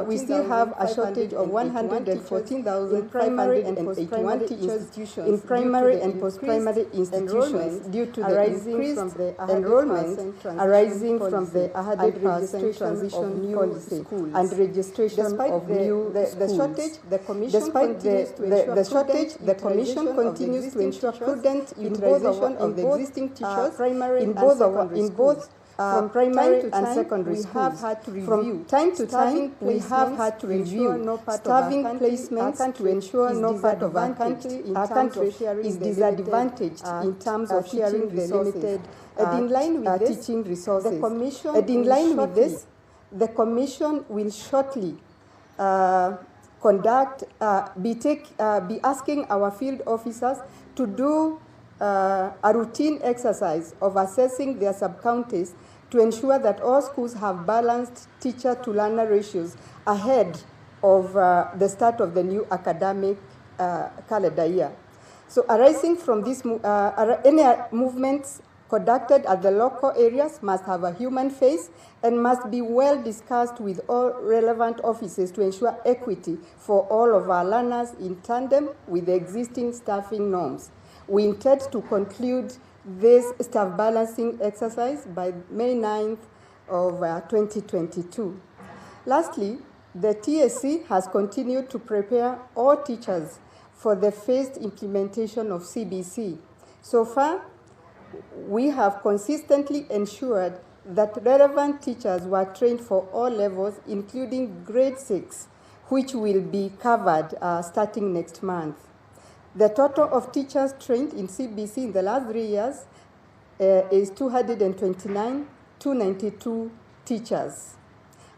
We still have a shortage of 114,000 in primary and post-primary institutions in primary and post-primary institutions due to the increased enrollment arising from the 100% transition policy and registration of new schools. Despite the shortage, the Commission continues to ensure prudent utilization of the existing teachers in both from primary and secondary schools. From time to time, we have had to review staffing placements to ensure no part of our country is disadvantaged in terms of sharing the limited teaching resources. In line with this, the Commission will shortly be asking our field officers to do a routine exercise of assessing their sub-counties to ensure that all schools have balanced teacher-to-learner ratios ahead of the start of the new academic calendar year. So arising from this, any movements conducted at the local areas must have a human face and must be well discussed with all relevant offices to ensure equity for all of our learners in tandem with the existing staffing norms. We intend to conclude this staff balancing exercise by May 9th of 2022. Lastly, the TSC has continued to prepare all teachers for the phased implementation of CBC. So far, we have consistently ensured that relevant teachers were trained for all levels, including grade 6, which will be covered starting next month. The total of teachers trained in CBC in the last 3 years is 292 teachers.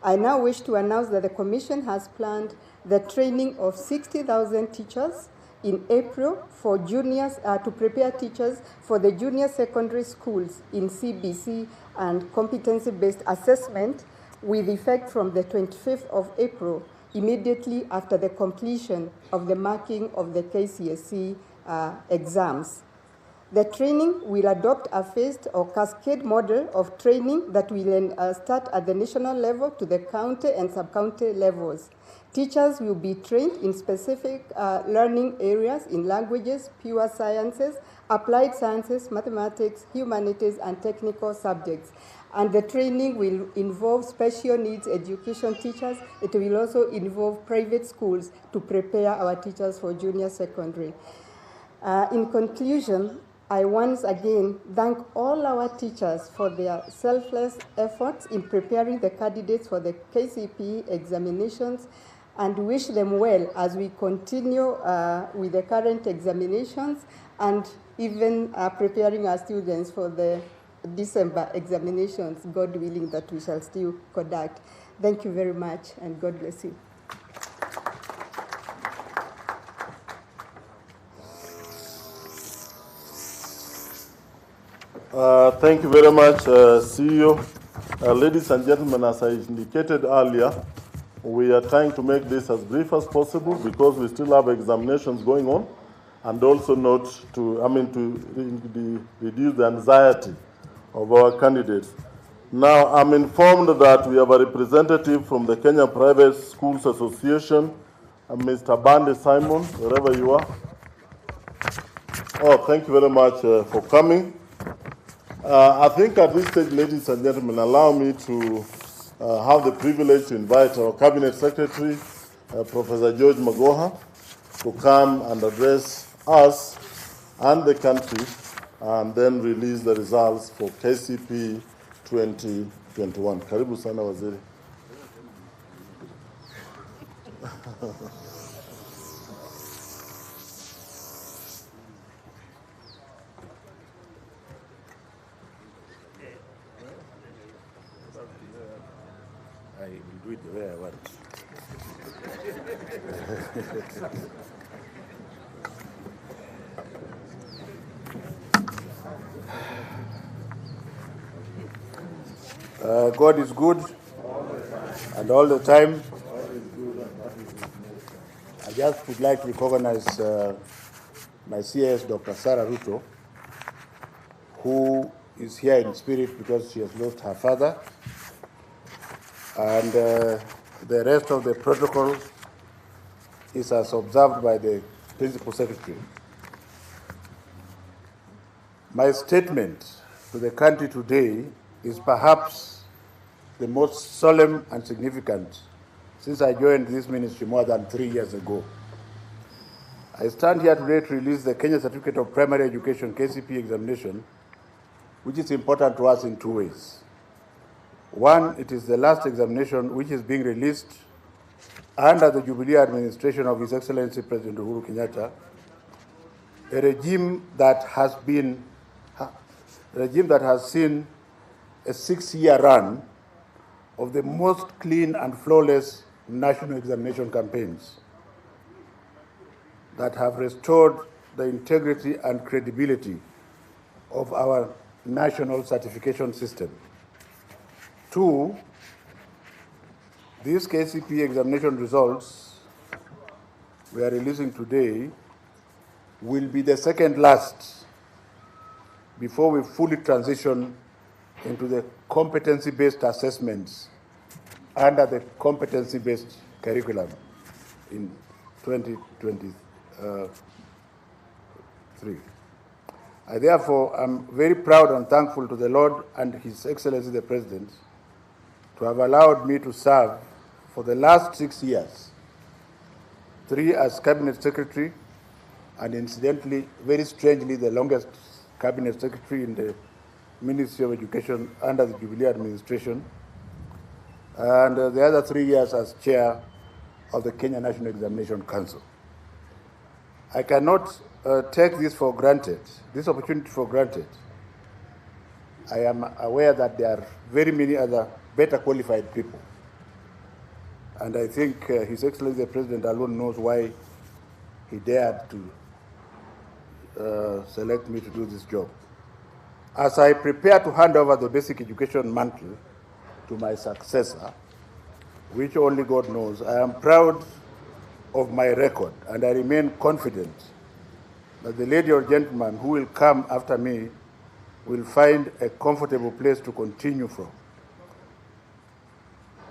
I now wish to announce that the Commission has planned the training of 60,000 teachers in April for juniors, to prepare teachers for the junior secondary schools in CBC and competency-based assessment with effect from the 25th of April, immediately after the completion of the marking of the KCSE exams. The training will adopt a phased or cascade model of training that will start at the national level to the county and sub-county levels. Teachers will be trained in specific learning areas in languages, pure sciences, applied sciences, mathematics, humanities, and technical subjects. And the training will involve special needs education teachers. It will also involve private schools to prepare our teachers for junior secondary. In conclusion, I once again thank all our teachers for their selfless efforts in preparing the candidates for the KCPE examinations and wish them well as we continue with the current examinations and even preparing our students for the December examinations, God willing, that we shall still conduct. Thank you very much, and God bless you. Thank you very much, CEO. Ladies and gentlemen, as I indicated earlier, we are trying to make this as brief as possible because we still have examinations going on, and also not to, reduce the anxiety of our candidates. Now, I'm informed that we have a representative from the Kenya Private Schools Association, Mr. Bande Simon, wherever you are. Oh, thank you very much for coming. I think at this stage, ladies and gentlemen, allow me to have the privilege to invite our Cabinet Secretary, Professor George Magoha, to come and address us and the country, and then release the results for KCPE 2021. Karibu sana waziri. I will do it the way I want. God is good, and all the time. I just would like to recognize my CS, Dr. Sarah Ruto, who is here in spirit because she has lost her father. And The rest of the protocol is as observed by the Principal Secretary. My statement to the country today is perhaps the most solemn and significant since I joined this ministry more than 3 years ago. I stand here today to release the Kenya Certificate of Primary Education KCPE examination, which is important to us in two ways. One, it is the last examination which is being released under the Jubilee administration of His Excellency President Uhuru Kenyatta, a regime that has seen a 6-year run of the most clean and flawless national examination campaigns that have restored the integrity and credibility of our national certification system. Two, these KCPE examination results we are releasing today will be the second last before we fully transition into the competency-based assessments under the competency-based curriculum in 2023. I therefore am very proud and thankful to the Lord and His Excellency the President to have allowed me to serve for the last 6 years, 3 as Cabinet Secretary, and incidentally, very strangely, the longest Cabinet Secretary in the Ministry of Education under the Jubilee administration, and the other 3 years as Chair of the Kenya National Examination Council. I cannot take this for granted, this opportunity for granted. I am aware that there are very many other better qualified people. And I think His Excellency the President alone knows why he dared to select me to do this job. As I prepare to hand over the basic education mantle to my successor, which only God knows, I am proud of my record, and I remain confident that the lady or gentleman who will come after me will find a comfortable place to continue from.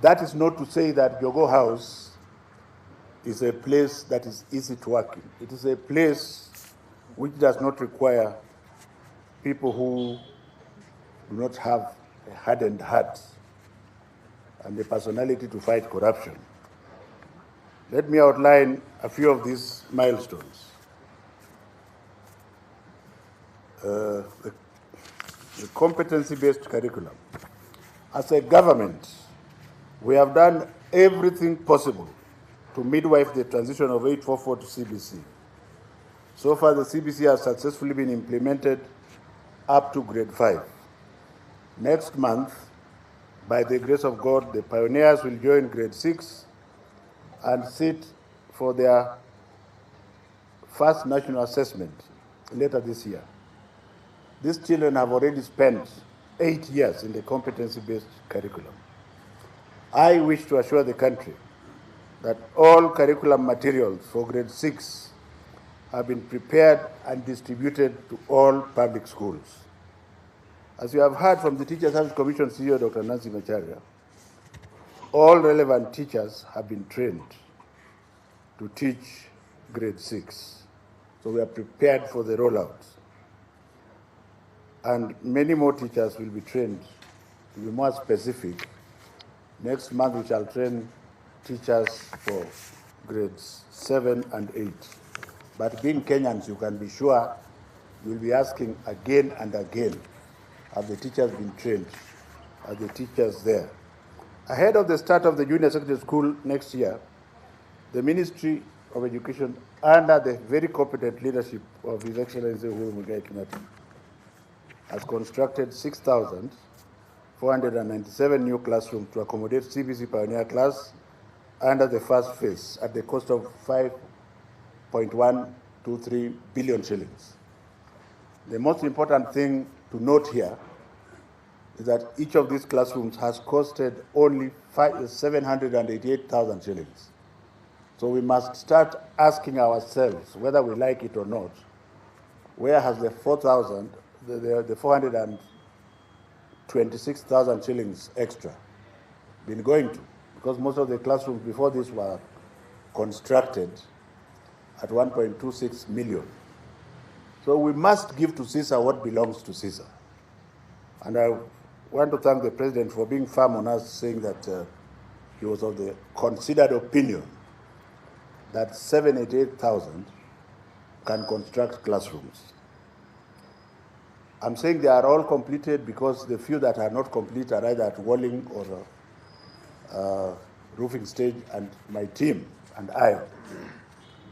That is not to say that Magoha House is a place that is easy to work in. It is a place which does not require people who do not have a hardened heart and the personality to fight corruption. Let me outline a few of these milestones. The competency-based curriculum. As a government, we have done everything possible to midwife the transition of 844 to CBC. So far, the CBC has successfully been implemented up to grade 5. Next month, by the grace of God, the pioneers will join grade 6 and sit for their first national assessment later this year. These children have already spent 8 years in the competency-based curriculum. I wish to assure the country that all curriculum materials for grade 6 have been prepared and distributed to all public schools. As you have heard from the Teacher Service Commission CEO, Dr. Nancy Macharia, all relevant teachers have been trained to teach grade 6. So we are prepared for the rollout. And many more teachers will be trained. To be more specific, next month we shall train teachers for grades 7 and 8. But being Kenyans, you can be sure you'll be asking again and again, have the teachers been trained? Are the teachers there? Ahead of the start of the junior secondary school next year, the Ministry of Education, under the very competent leadership of His Excellency Uhuru Kenyatta, has constructed 6,497 new classrooms to accommodate CBC Pioneer class under the first phase at the cost of 5.123 billion shillings. The most important thing to note here is that each of these classrooms has costed only 788,000 shillings. So we must start asking ourselves, whether we like it or not, where has the 426,000 shillings extra been going to? because most of the classrooms before this were constructed at 1.26 million. So we must give to Caesar what belongs to Caesar. And I want to thank the President for being firm on us, saying that he was of the considered opinion that 788,000 can construct classrooms. I'm saying they are all completed because the few that are not complete are either at walling or roofing stage, and my team and I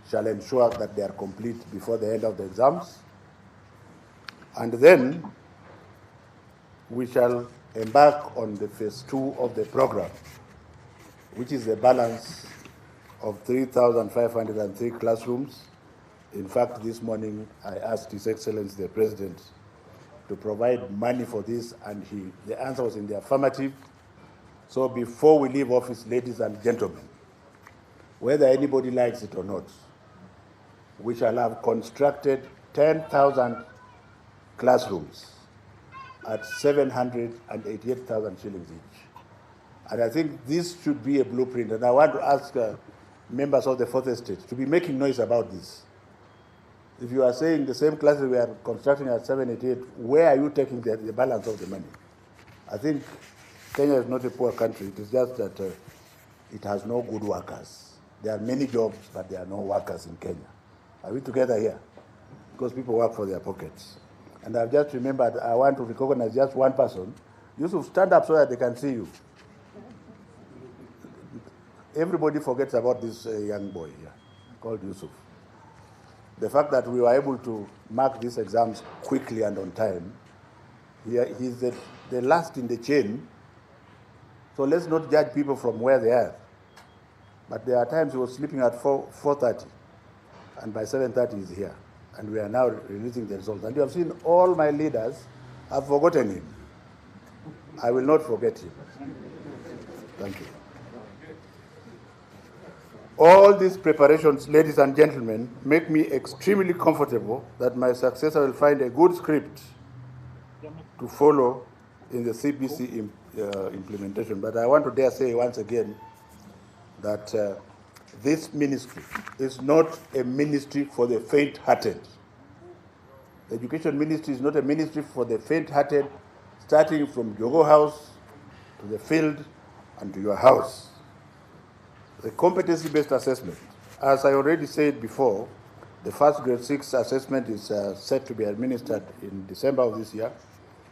shall ensure that they are complete before the end of the exams. And then we shall embark on the phase 2 of the program, which is the balance of 3,503 classrooms. In fact, this morning I asked His Excellency the President to provide money for this, and the answer was in the affirmative. So before we leave office, ladies and gentlemen, whether anybody likes it or not, we shall have constructed 10,000 classrooms at 788,000 shillings each. And I think this should be a blueprint. And I want to ask members of the fourth estate to be making noise about this. If you are saying the same classes we are constructing at 788, where are you taking the balance of the money? I think Kenya is not a poor country. It is just that it has no good workers. There are many jobs, but there are no workers in Kenya. Are we together here? Because people work for their pockets. And I've just remembered, I want to recognize just one person. Yusuf, stand up so that they can see you. Everybody forgets about this young boy here called Yusuf. The fact that we were able to mark these exams quickly and on time, he's the last in the chain. So let's not judge people from where they are. But there are times he was sleeping at 4:30, and by 7:30 he's here. And we are now releasing the results. And you have seen all my leaders have forgotten him. I will not forget him. Thank you. All these preparations, ladies and gentlemen, make me extremely comfortable that my successor will find a good script to follow in the CBC implementation. But I want to dare say once again that this ministry is not a ministry for the faint-hearted. The education ministry is not a ministry for the faint-hearted, starting from Jogo House to the field and to your house. The competency-based assessment, as I already said before, the first grade 6 assessment is set to be administered in December of this year.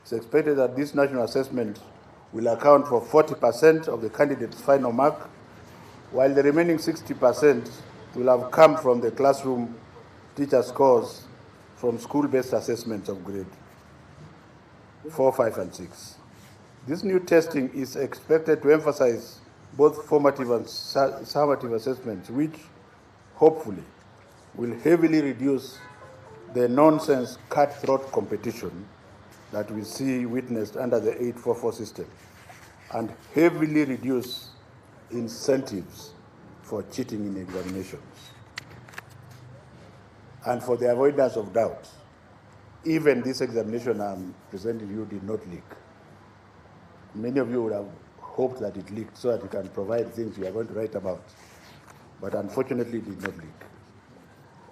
It's expected that this national assessment will account for 40% of the candidate's final mark, while the remaining 60% will have come from the classroom teacher scores from school-based assessments of grade 4, 5, and 6. This new testing is expected to emphasize both formative and summative assessments, which hopefully will heavily reduce the nonsense cutthroat competition that we see witnessed under the 844 system, and heavily reduce incentives for cheating in examinations. And for the avoidance of doubt, even this examination I'm presenting you did not leak. Many of you would have hoped that it leaked so that you can provide things you are going to write about. But unfortunately, it did not leak.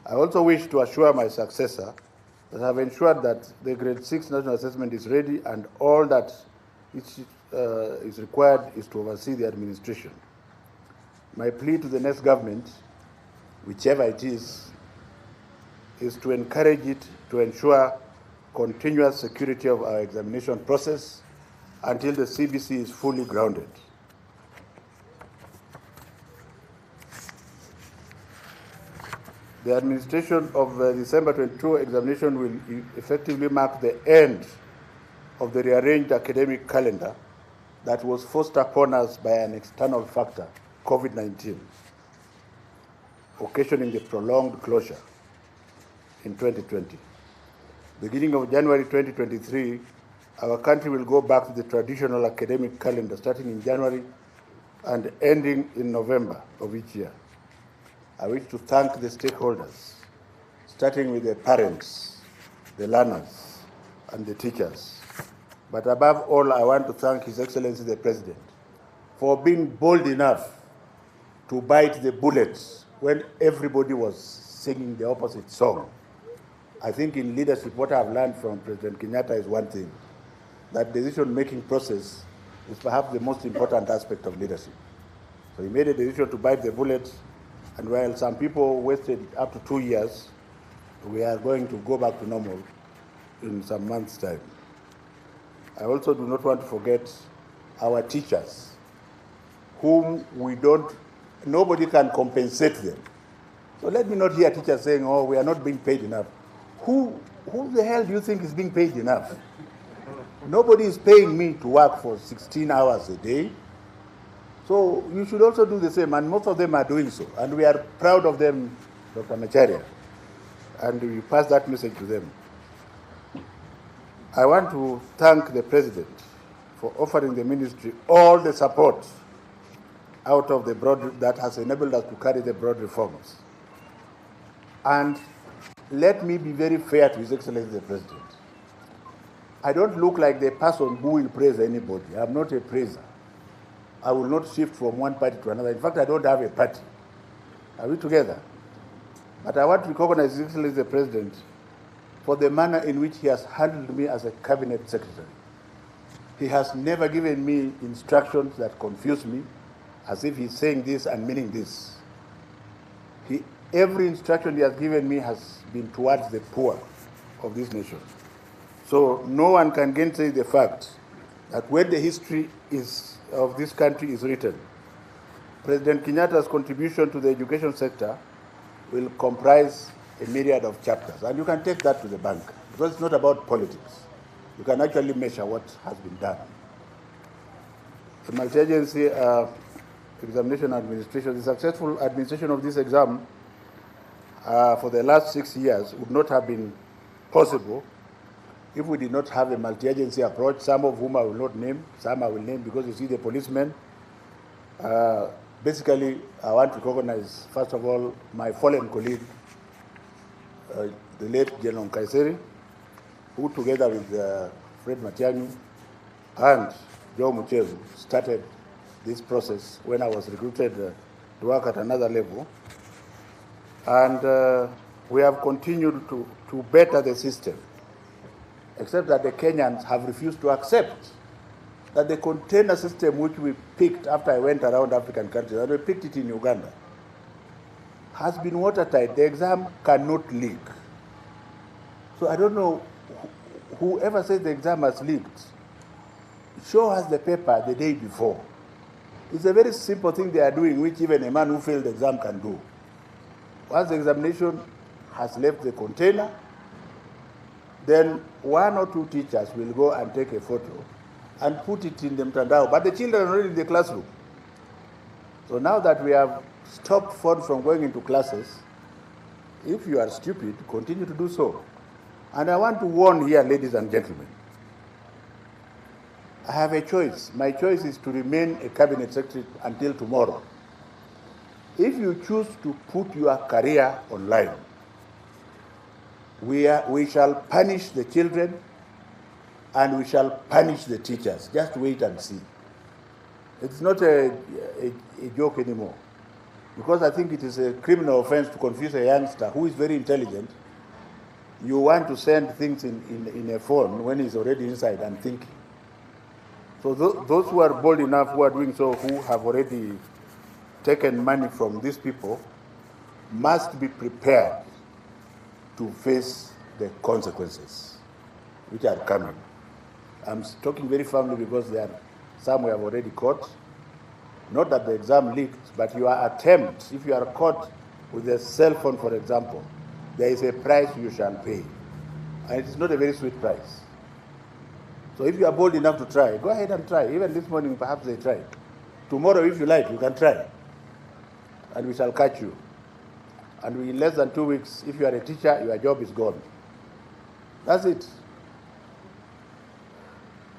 I also wish to assure my successor that I have ensured that the grade 6 national assessment is ready, and all that is required is to oversee the administration. My plea to the next government, whichever it is to encourage it to ensure continuous security of our examination process until the CBC is fully grounded. The administration of the December 22 examination will effectively mark the end of the rearranged academic calendar that was forced upon us by an external factor, COVID-19, occasioning the prolonged closure in 2020. Beginning of January 2023, our country will go back to the traditional academic calendar starting in January and ending in November of each year. I wish to thank the stakeholders, starting with the parents, the learners, and the teachers. But above all, I want to thank His Excellency the President for being bold enough to bite the bullet when everybody was singing the opposite song. I think in leadership, what I've learned from President Kenyatta is one thing, that decision-making process is perhaps the most important aspect of leadership. So he made a decision to bite the bullet, and while some people wasted up to 2 years, we are going to go back to normal in some months' time. I also do not want to forget our teachers, whom nobody can compensate them. So let me not hear teachers saying, oh, we are not being paid enough. Who the hell do you think is being paid enough? Nobody is paying me to work for 16 hours a day. So you should also do the same, and most of them are doing so. And we are proud of them, Dr. Macharia, and we pass that message to them. I want to thank the President for offering the ministry all the support out of the broad that has enabled us to carry the broad reforms. And let me be very fair to His Excellency the President. I don't look like the person who will praise anybody. I'm not a praiser. I will not shift from one party to another. In fact, I don't have a party. Are we together? But I want to recognize His Excellency the President for the manner in which he has handled me as a cabinet secretary. He has never given me instructions that confuse me, as if he's saying this and meaning this. Every instruction he has given me has been towards the poor of this nation. So no one can gainsay the fact that when the history of this country is written, President Kenyatta's contribution to the education sector will comprise a myriad of chapters. And you can take that to the bank, because it's not about politics. You can actually measure what has been done. The multi-agency examination administration, the successful administration of this exam for the last 6 years would not have been possible if we did not have a multi-agency approach, some of whom I will not name, some I will name because you see the policemen. Basically, I want to recognize, first of all, my fallen colleague, the late General Kaiseri, who together with Fred Matiang'i and Joe Mucheru started this process when I was recruited to work at another level. And we have continued to better the system, except that the Kenyans have refused to accept that the container system which we picked after I went around African countries, and we picked it in Uganda, has been watertight. The exam cannot leak. So I don't know, whoever says the exam has leaked, show us the paper the day before. It's a very simple thing they are doing, which even a man who failed the exam can do. Once the examination has left the container, then 1 or 2 teachers will go and take a photo and put it in the mtandao. But the children are already in the classroom. So now that we have stopped phones from going into classes, if you are stupid, continue to do so. And I want to warn here, ladies and gentlemen, I have a choice. My choice is to remain a cabinet secretary until tomorrow. If you choose to put your career online, we shall punish the children and we shall punish the teachers. Just wait and see. It's not a joke anymore, because I think it is a criminal offense to confuse a youngster who is very intelligent. You want to send things in a phone when he's already inside and thinking. So those who are bold enough, who are doing so, who have already taken money from these people, must be prepared to face the consequences which are coming. I'm talking very firmly because there are some we have already caught. Not that the exam leaked, but your attempt, if you are caught with a cell phone, for example, there is a price you shall pay. And it is not a very sweet price. So if you are bold enough to try, go ahead and try. Even this morning, perhaps they tried. Tomorrow, if you like, you can try. And we shall catch you. And in less than 2 weeks, if you are a teacher, your job is gone. That's it.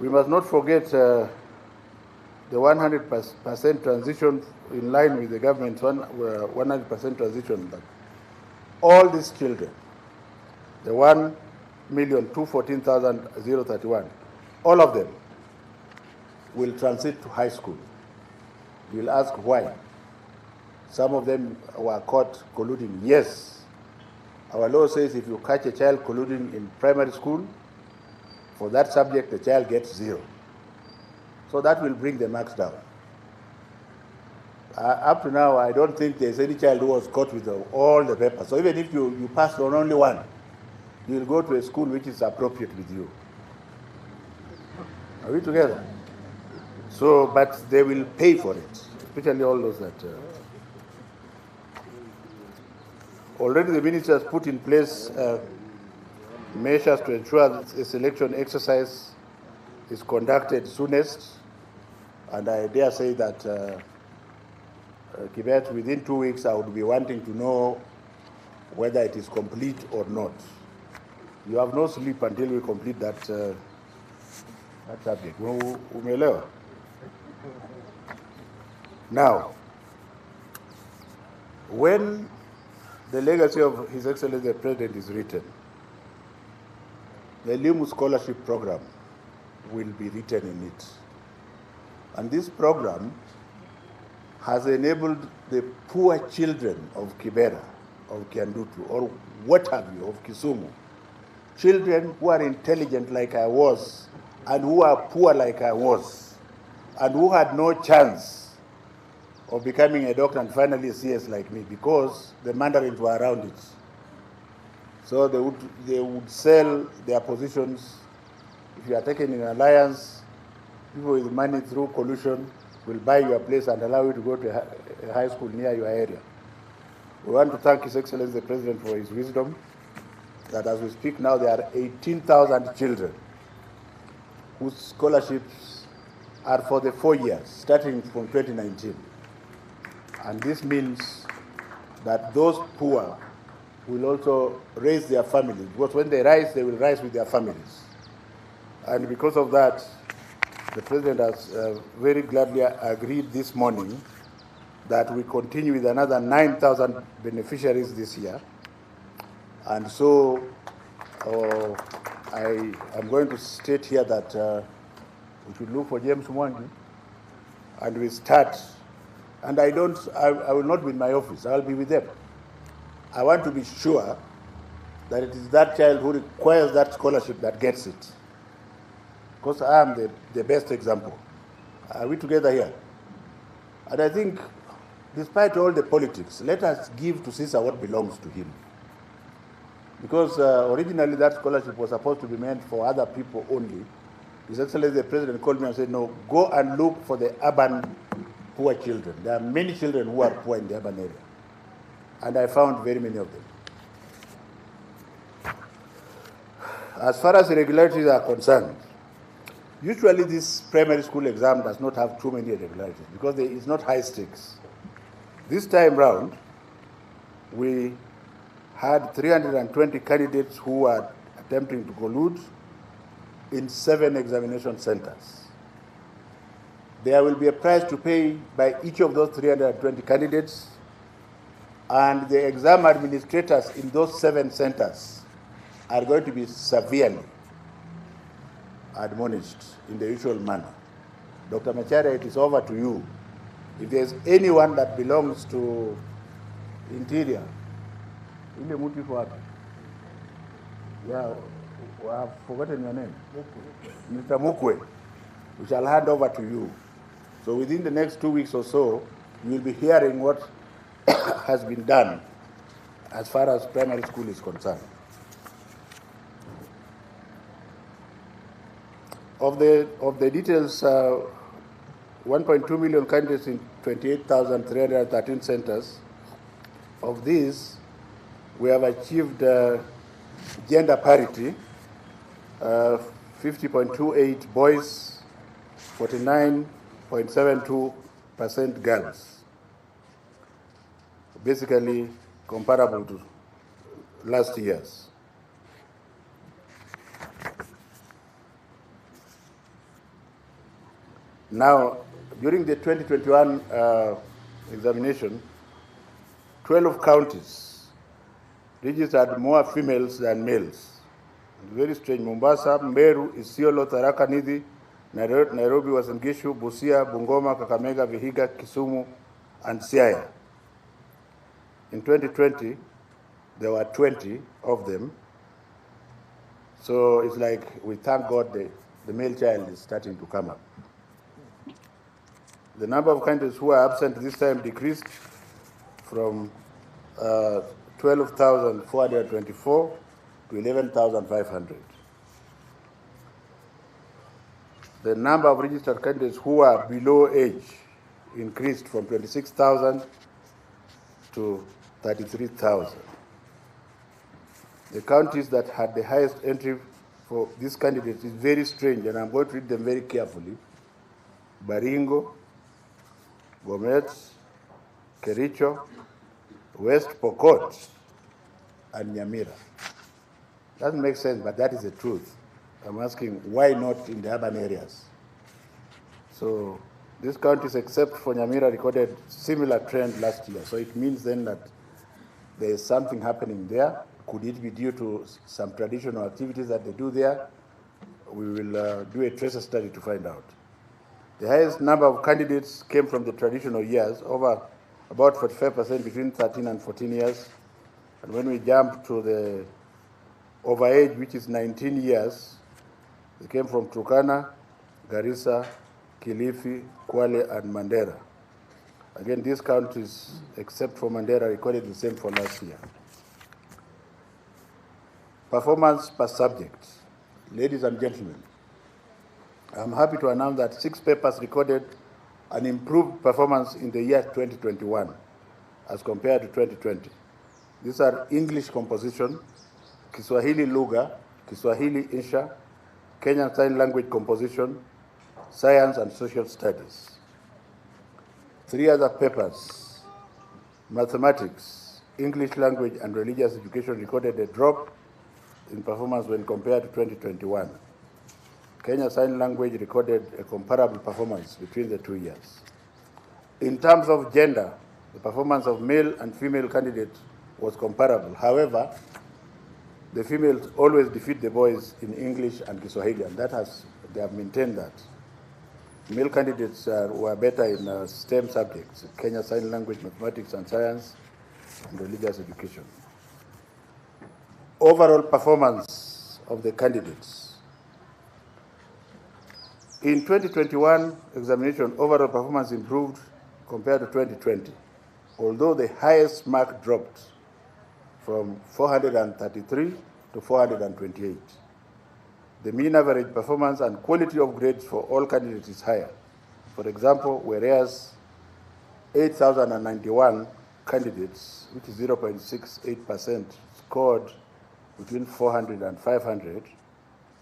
We must not forget the 100% transition in line with the government's 100% transition. That all these children, the 1,214,031, all of them will transit to high school. You'll ask why. Some of them were caught colluding. Yes, our law says if you catch a child colluding in primary school, for that subject the child gets 0. So that will bring the marks down. Up to now, I don't think there's any child who was caught with all the papers. So even if you passed on only one, you will go to a school which is appropriate with you. Are we together? So, but they will pay for it, especially all those that... Already the minister has put in place measures to ensure that a selection exercise is conducted soonest, and I dare say that Kibet, within 2 weeks, I would be wanting to know whether it is complete or not. You have no sleep until we complete that subject. Umeelewa? Now, when the legacy of His Excellency the President is written, the LIMU scholarship program will be written in it. And this program has enabled the poor children of Kibera, of Kiandutu, or what have you, of Kisumu, children who are intelligent like I was, and who are poor like I was, and who had no chance of becoming a doctor and finally a CS like me, because the Mandarins were around it. So they would sell their positions. If you are taken in alliance, people with money through collusion will buy your place and allow you to go to a high school near your area. We want to thank His Excellency the President for his wisdom, that as we speak now, there are 18,000 children whose scholarships are for the 4 years, starting from 2019. And this means that those poor will also raise their families, because when they rise, they will rise with their families. And because of that, the President has very gladly agreed this morning that we continue with another 9,000 beneficiaries this year. And so I am going to state here that we should look for James Mwangi, and we start. And I will not be in my office, I will be with them. I want to be sure that it is that child who requires that scholarship that gets it. Because I am the best example. Are we together here? And I think, despite all the politics, let us give to Caesar what belongs to him. Because originally that scholarship was supposed to be meant for other people only. His Excellency the President called me and said, no, go and look for the urban poor children. There are many children who are poor in the urban area. And I found very many of them. As far as irregularities are concerned, usually this primary school exam does not have too many irregularities because it's not high stakes. This time round, we had 320 candidates who were attempting to collude in 7 examination centers. There will be a price to pay by each of those 320 candidates, and the exam administrators in those 7 centers are going to be severely admonished in the usual manner. Dr. Macharia, it is over to you. If there's anyone that belongs to Interior, ile mtu iko hapa. Yeah, I have forgotten your name. Mr. Mukwe, we shall hand over to you. So within the next 2 weeks or so, you will be hearing what has been done as far as primary school is concerned. Of the details, 1.2 million candidates in 28,313 centers. Of these, we have achieved gender parity, 50.28 boys, 49.72% girls. Basically comparable to last year's. Now, during the 2021 examination, 12 counties registered more females than males. Very strange. Mombasa, Meru, Isiolo, Tharaka Nithi, Nairobi, Uasin Gishu, Busia, Bungoma, Kakamega, Vihiga, Kisumu, and Siaya. In 2020, there were 20 of them. So it's like we thank God the male child is starting to come up. The number of candidates who are absent this time decreased from 12,424 to 11,500. The number of registered candidates who are below age increased from 26,000 to 33,000. The counties that had the highest entry for these candidates is very strange, and I'm going to read them very carefully. Baringo, Bomet, Kericho, West Pokot, and Nyamira. Doesn't make sense, but that is the truth. I'm asking, why not in the urban areas? So these counties, except for Nyamira, recorded similar trend last year. So it means then that there is something happening there. Could it be due to some traditional activities that they do there? We will do a tracer study to find out. The highest number of candidates came from the traditional years, over about 45% between 13 and 14 years. And when we jump to the overage, which is 19 years, they came from Turkana, Garissa, Kilifi, Kwale, and Mandera. Again, these counties, except for Mandera, recorded the same for last year. Performance per subject. Ladies and gentlemen, I'm happy to announce that 6 papers recorded an improved performance in the year 2021 as compared to 2020. These are English composition, Kiswahili Lugha, Kiswahili Insha, Kenyan Sign Language composition, science and social studies. 3 other papers, mathematics, English language and religious education, recorded a drop in performance when compared to 2021. Kenya Sign Language recorded a comparable performance between the 2 years. In terms of gender, the performance of male and female candidates was comparable. However, the females always defeat the boys in English and Kiswahili, and they have maintained that. Male candidates were better in STEM subjects, Kenya Sign Language, mathematics and science, and religious education. Overall performance of the candidates. In 2021 examination, overall performance improved compared to 2020, although the highest mark dropped from 433 to 428. The mean average performance and quality of grades for all candidates is higher. For example, whereas 8,091 candidates, which is 0.68%, scored between 400 and 500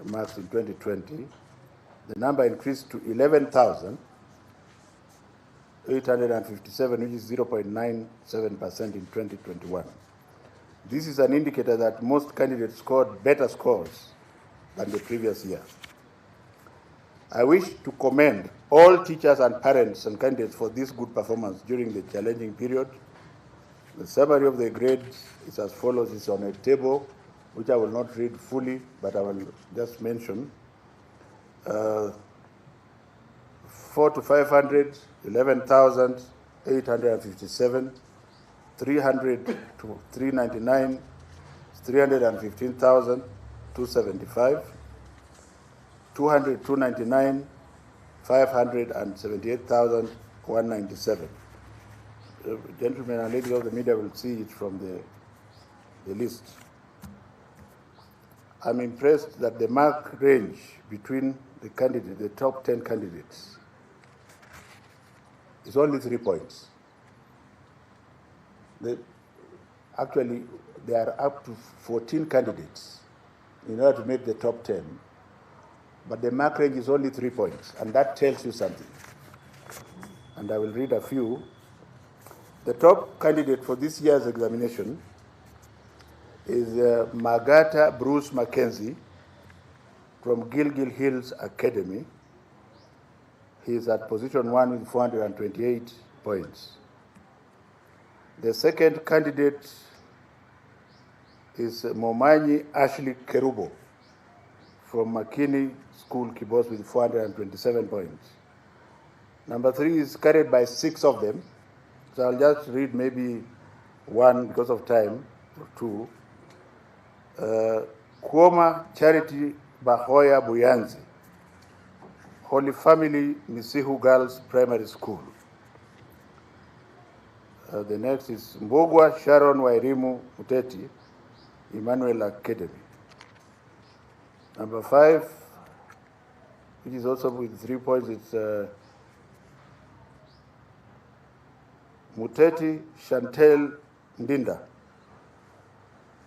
marks in 2020, the number increased to 11,857, which is 0.97% in 2021. This is an indicator that most candidates scored better scores than the previous year. I wish to commend all teachers and parents and candidates for this good performance during the challenging period. The summary of the grades is as follows. It's on a table, which I will not read fully, but I will just mention. 4 to 500, 11,857, 300 to 399, 315,275, 200 to 299, 578,197. Gentlemen and ladies of the media will see it from the list. I'm impressed that the mark range between the top 10 candidates, is only 3 points. Actually, there are up to 14 candidates in order to make the top 10, but the mark range is only 3 points, and that tells you something. And I will read a few. The top candidate for this year's examination is Magata Bruce Mackenzie from Gilgil Hills Academy. He is at position 1 with 428 points. The second candidate is Momanyi Ashley Kerubo from Makini School, Kibos, with 427 points. Number 3 is carried by 6 of them. So I'll just read maybe one because of time, or two. Kuoma Charity Bahoya Buyanzi, Holy Family Misihu Girls Primary School. The next is Mbogwa Sharon Wairimu Muteti, Emmanuel Academy. Number 5, which is also with 3 points, it's Muteti Chantel Ndinda,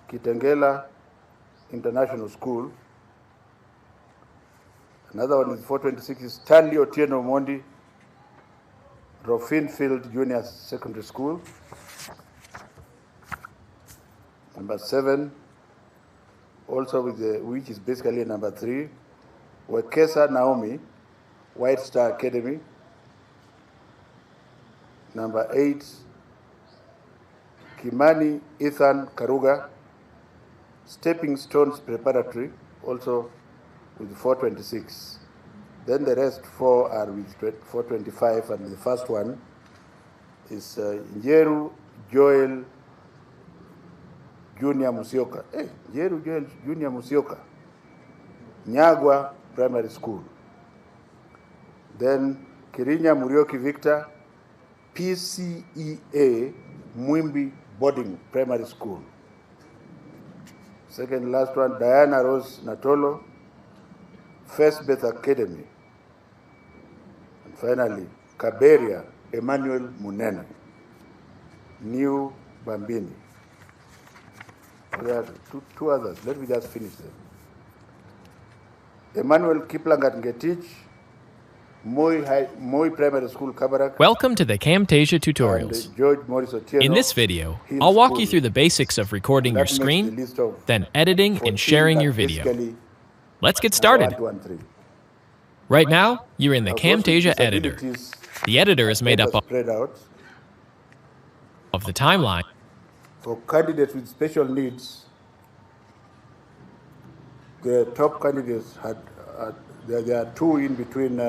Kitengela International School. Another one is 426 is Stanley Otieno Mondi, Rofin Field Junior Secondary School. Number 7, also with which is basically number 3, Wekesa Naomi, White Star Academy. Number 8, Kimani Ethan Karuga, Stepping Stones Preparatory, also with 426. Then the rest 4 are with 425, and the first one is Njeru Joel Junior Musioka. Njeru Joel Junior Musioka, Nyagwa Primary School. Then Kirinya Murioki Victor, PCEA Mwimbi Boarding Primary School. Second last one, Diana Rose Natolo, First Beth Academy. And finally, Kaberia Emmanuel Munene, New Bambini. There are two others. Let me just finish them. Emmanuel Kiplangat Ngetich, Moi Primary School, Kabarak. Welcome to the Camtasia tutorials. George Morris Otieno, In this video, Hill I'll walk you School. through the basics of recording That your makes the screen, list of then editing 14 and sharing that your video. basically Let's get number started. 1, 2, and 3. Right now, you're in the Now, those with Camtasia Editor. disabilities The editor is made are up spread out. of the timeline, For candidates with special needs, the top candidates had there are 2 in between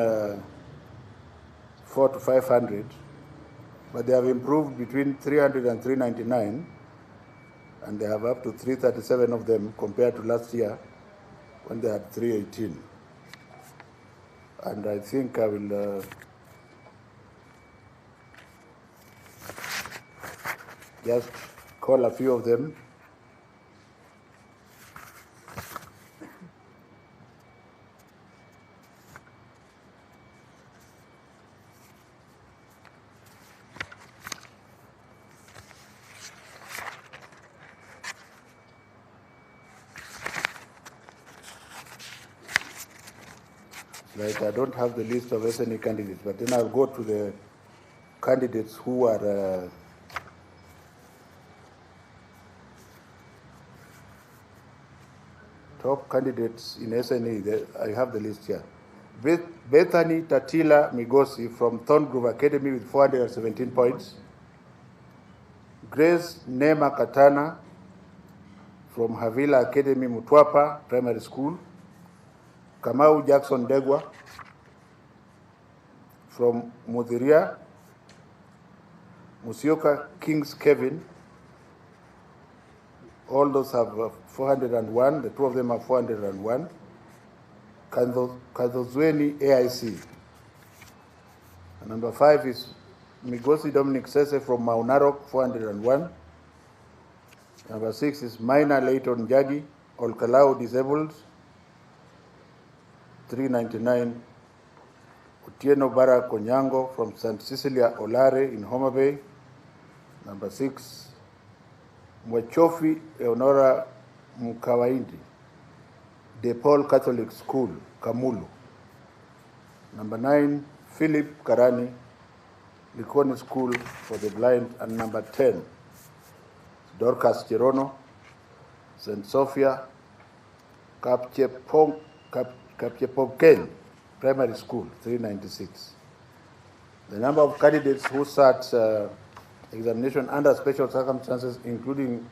4 to 500, but they have improved between 300 and 399, and they have up to 337 of them compared to last year when they had 318. And I think I will just call a few of them. Like, I don't have the list of SNE candidates, but then I'll go to the candidates who are top candidates in SNE. I have the list here. Bethany Tatila Migosi from Thorngrove Academy with 417 points. Grace Nema Katana from Havila Academy, Mutwapa Primary School. Kamau Jackson Degwa from Mudhiria. Musioka Kings Kevin. All those have 401. The 2 of them have 401. Kadhozweni AIC. And number 5 is Migosi Dominic Sese from Maunarok, 401. Number 6 is Minor Leighton Jagi, Olkalau Disabled, 399. Otieno Bara Konyango from St. Cecilia Olare in Homa Bay. Number 6. Mwachofi Eonora Mukawaindi, De Paul Catholic School, Kamulu. Number 9, Philip Karani, Likoni School for the Blind. And number 10, Dorcas Cherono, St. Sophia, Kapchepomken Primary School, 396. The number of candidates who sat examination under special circumstances, including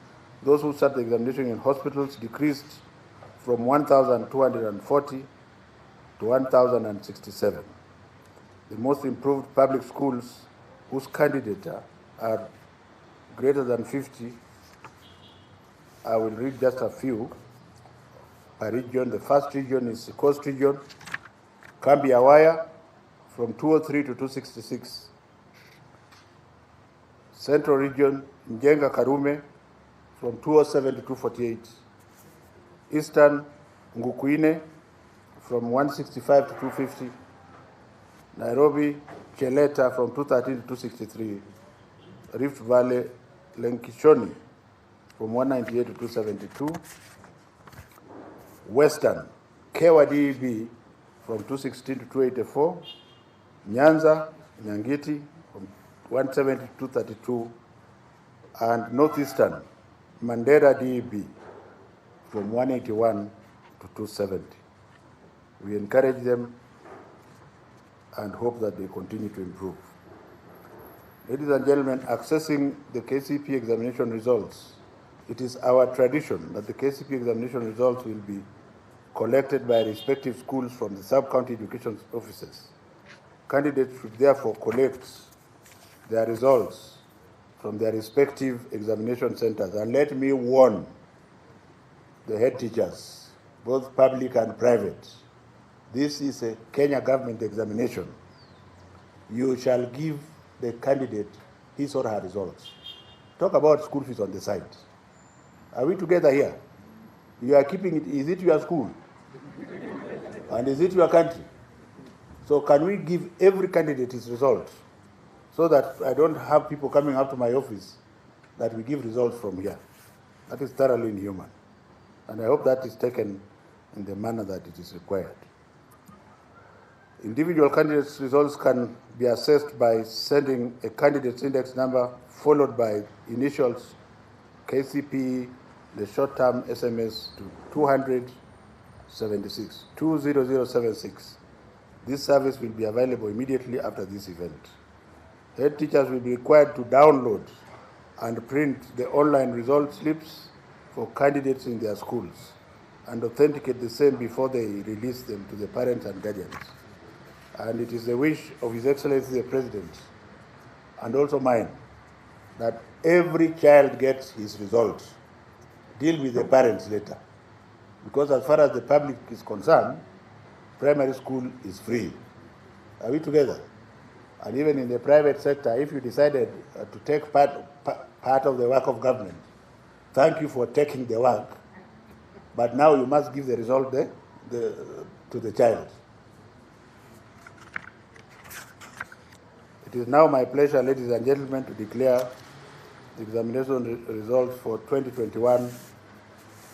those who sat the examination in hospitals, decreased from 1,240 to 1,067. The most improved public schools whose candidates are greater than 50, I will read just a few per region. The first region is the Coast Region, Kambi-Awaya from 203 to 266. Central Region, Njenga Karume from 207 to 248. Eastern, Ngukuine from 165 to 250. Nairobi, Cheleta from 213 to 263. Rift Valley, Lenkishoni from 198 to 272. Western, Kewa DEB from 216 to 284. Nyanza, Nyangiti from 170 to 232. And Northeastern, Mandera DEB from 181 to 270. We encourage them and hope that they continue to improve. Ladies and gentlemen, accessing the KCPE examination results, it is our tradition that the KCPE examination results will be collected by respective schools from the sub-county education offices. Candidates should therefore collect their results from their respective examination centers. And let me warn the head teachers, both public and private, this is a Kenya government examination. You shall give the candidate his or her results. Talk about school fees on the side. Are we together here? You are keeping it, is it your school? And is it your country? So can we give every candidate his results so that I don't have people coming up to my office that we give results from here? That is thoroughly inhuman. And I hope that is taken in the manner that it is required. Individual candidates' results can be assessed by sending a candidate's index number followed by initials KCPE, the short-term SMS to 20076. This service will be available immediately after this event. Head teachers will be required to download and print the online result slips for candidates in their schools and authenticate the same before they release them to the parents and guardians. And it is the wish of His Excellency the President, and also mine, that every child gets his results. Deal with the parents later. Because as far as the public is concerned, primary school is free. Are we together? And even in the private sector, if you decided to take part of the work of government, thank you for taking the work, but now you must give the result to the child. It is now my pleasure, ladies and gentlemen, to declare the examination results for 2021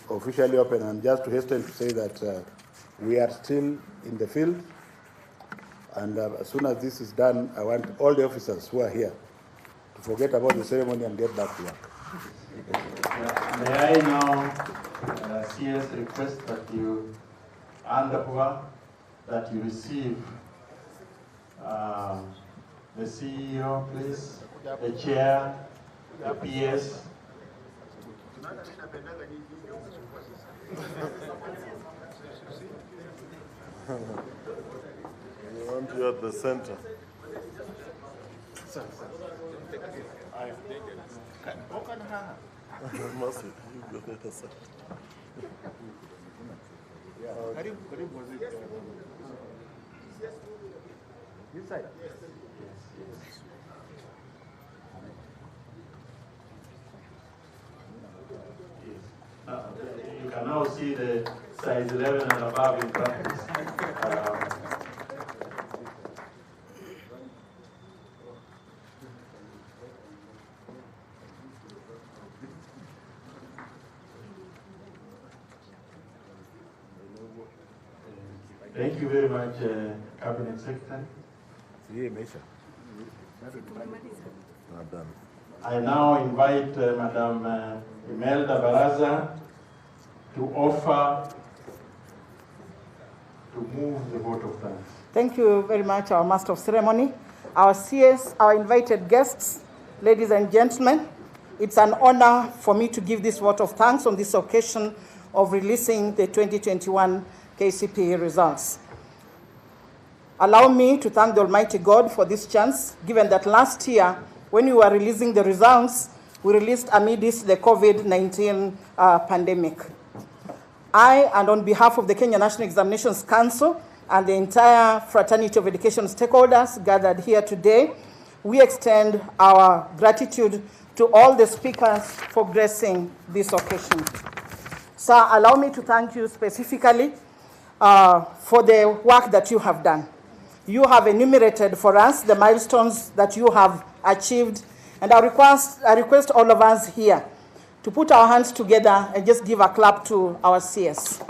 officially open. And just to hasten to say that we are still in the field, and as soon as this is done, I want all the officers who are here to forget about the ceremony and get back to work. May I now CS request that you hand over, that you receive the CEO, please, the chair, the PS. We want you at the center. Mercy, you go there, sir. This side? Yes. You can now see the size 11 and above in practice. Thank you very much, Cabinet Secretary. I now invite Madam Imelda Baraza to offer to move the vote of thanks. Thank you very much, our Master of Ceremony, our CS, our invited guests, ladies and gentlemen. It's an honor for me to give this vote of thanks on this occasion of releasing the 2021 KCPE results. Allow me to thank the Almighty God for this chance, given that last year, when we were releasing the results, we released amidst the COVID-19 pandemic. I, and on behalf of the Kenya National Examinations Council and the entire fraternity of education stakeholders gathered here today, we extend our gratitude to all the speakers for gracing this occasion. Sir, allow me to thank you specifically for the work that you have done. You have enumerated for us the milestones that you have achieved, and I request all of us here to put our hands together and just give a clap to our CS.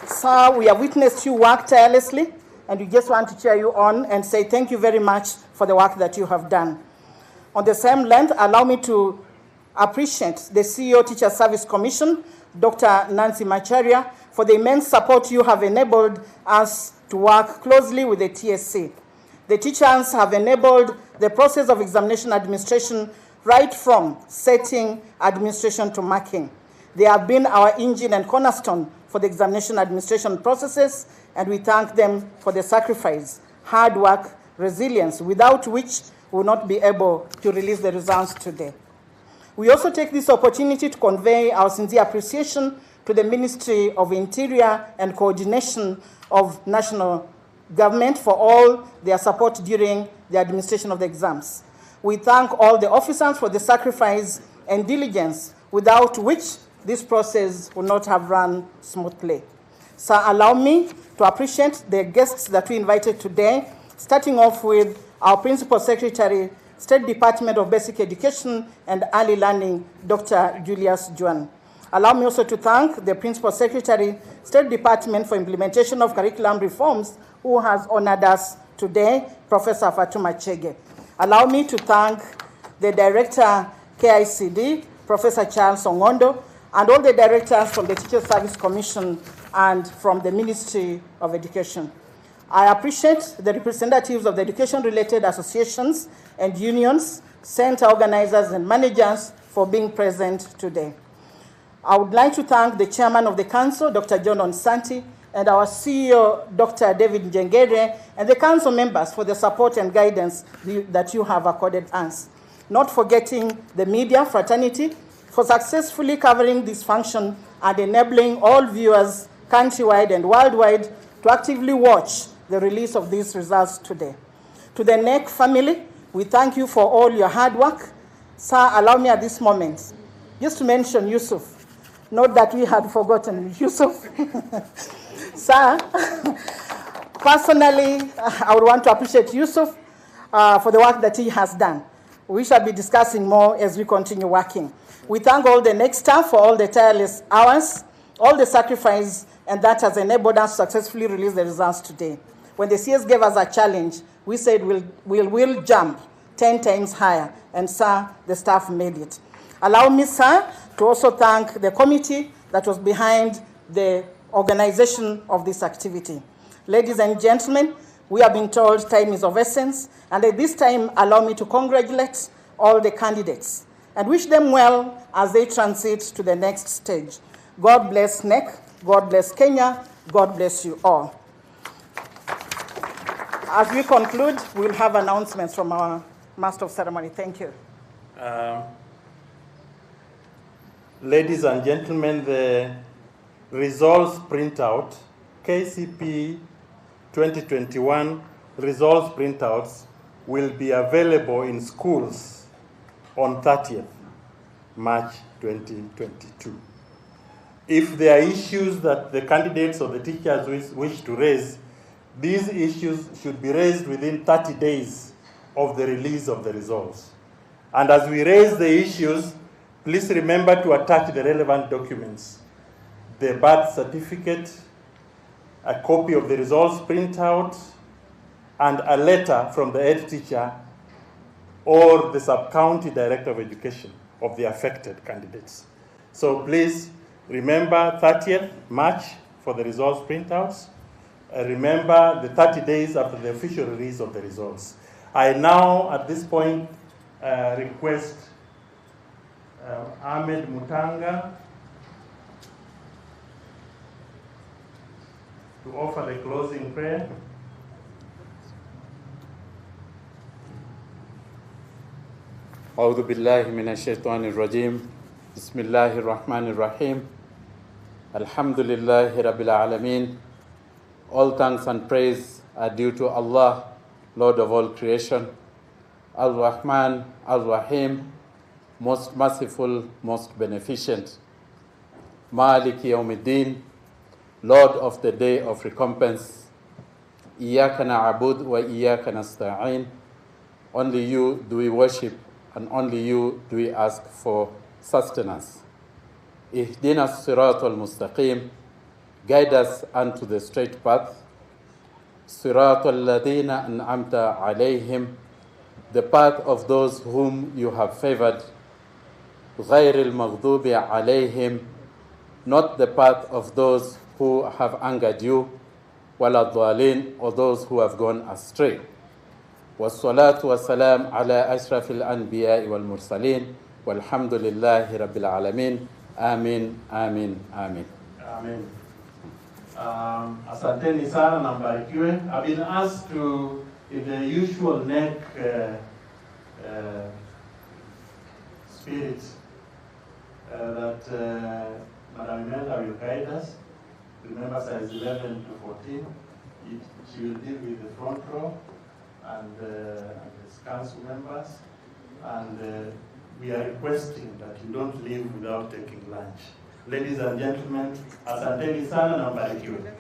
Sir, we have witnessed you work tirelessly, and we just want to cheer you on and say thank you very much for the work that you have done. On the same length, allow me to appreciate the CEO Teacher Service Commission, Dr. Nancy Macharia, for the immense support you have enabled us to work closely with the TSC. The teachers have enabled the process of examination administration right from setting, administration to marking. They have been our engine and cornerstone for the examination administration processes, and we thank them for the sacrifice, hard work, resilience, without which we will not be able to release the results today. We also take this opportunity to convey our sincere appreciation to the Ministry of Interior and Coordination of National Government for all their support during the administration of the exams. We thank all the officers for the sacrifice and diligence, without which this process would not have run smoothly. So allow me to appreciate the guests that we invited today, starting off with our Principal Secretary, State Department of Basic Education and Early Learning, Dr. Julius Juan. Allow me also to thank the Principal Secretary, State Department for Implementation of Curriculum Reforms, who has honored us today, Professor Fatuma Chege. Allow me to thank the Director, KICD, Professor Charles Ongondo, and all the directors from the Teacher Service Commission and from the Ministry of Education. I appreciate the representatives of the education-related associations and unions, center organizers and managers for being present today. I would like to thank the chairman of the council, Dr. John Onsanti, and our CEO, Dr. David Njengere, and the council members for the support and guidance that you have accorded us. Not forgetting the media fraternity for successfully covering this function and enabling all viewers countrywide and worldwide to actively watch the release of these results today. To the NEC family, we thank you for all your hard work. Sir, allow me at this moment just to mention Yusuf. Not that we had forgotten Yusuf. Sir, personally, I would want to appreciate Yusuf for the work that he has done. We shall be discussing more as we continue working. We thank all the NEC staff for all the tireless hours, all the sacrifice, and that has enabled us to successfully release the results today. When the CS gave us a challenge, we said we'll jump 10 times higher, and sir, the staff made it. Allow me, sir, to also thank the committee that was behind the organization of this activity. Ladies and gentlemen, we have been told time is of essence, and at this time, allow me to congratulate all the candidates and wish them well as they transit to the next stage. God bless NEC, God bless Kenya, God bless you all. As we conclude, we'll have announcements from our Master of Ceremony. Thank you. Ladies and gentlemen, the results printout, KCPE 2021 results printouts will be available in schools on 30th March 2022. If there are issues that the candidates or the teachers wish to raise, these issues should be raised within 30 days of the release of the results. And as we raise the issues, please remember to attach the relevant documents: the birth certificate, a copy of the results printout, and a letter from the head teacher or the sub-county director of education of the affected candidates. So please remember 30th March for the results printouts. Remember the 30 days after the official release of the results. I now, at this point, request Ahmed Mutanga to offer the closing prayer. أعوذ بالله من الشيطان الرجيم بسم الله الرحمن الرحيم الحمد لله رب العالمين. All thanks and praise are due to Allah, Lord of all creation, Al-Rahman, Al-Rahim, most merciful, most beneficent, Malik Yawmiddin, Lord of the day of recompense. Iyaka na'abud wa iyaka nasta'in. Only you do we worship, and only you do we ask for sustenance. Ihdina siratal mustaqim, guide us unto the straight path. Siratal ladina an'amta alayhim, the path of those whom you have favored. Ghayril maghdubi alayhim, not the path of those who have angered you. Wala dhalin, or those who have gone astray. والصلاة والسلام على أشرف الأنبياء والمرسلين والحمد لله رب العالمين آمين آمين آمين. Amen. Asanteni sana na mbarikiwe. I've been asked to, in the usual neck spirit, that Madam Imelda will guide us. Remember, size 11 to 14. She will deal with the front row and the council members. And we are requesting that you don't leave without taking lunch. Ladies and gentlemen, asanteni sana na mbarikiwe.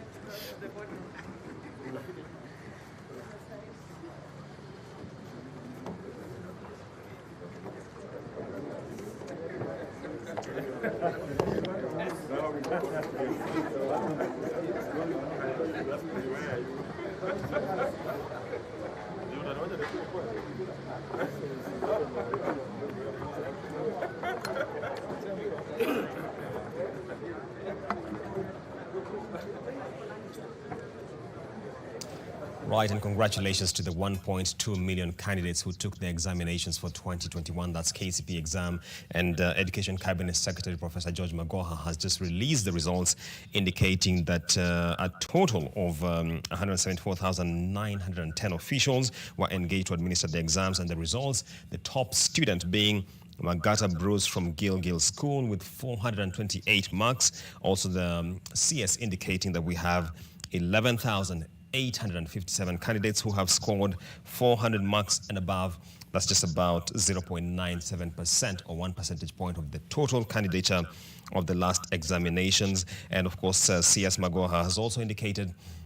Right, and congratulations to the 1.2 million candidates who took the examinations for 2021. That's KCPE exam. And Education Cabinet Secretary Professor George Magoha has just released the results, indicating that a total of 174,910 officials were engaged to administer the exams. And the results, the top student being Magata Bruce from Gilgil School with 428 marks. Also the CS indicating that we have 11,857 candidates who have scored 400 marks and above. That's just about 0.97% or 1 percentage point of the total candidature of the last examinations. And of course, CS Magoha has also indicated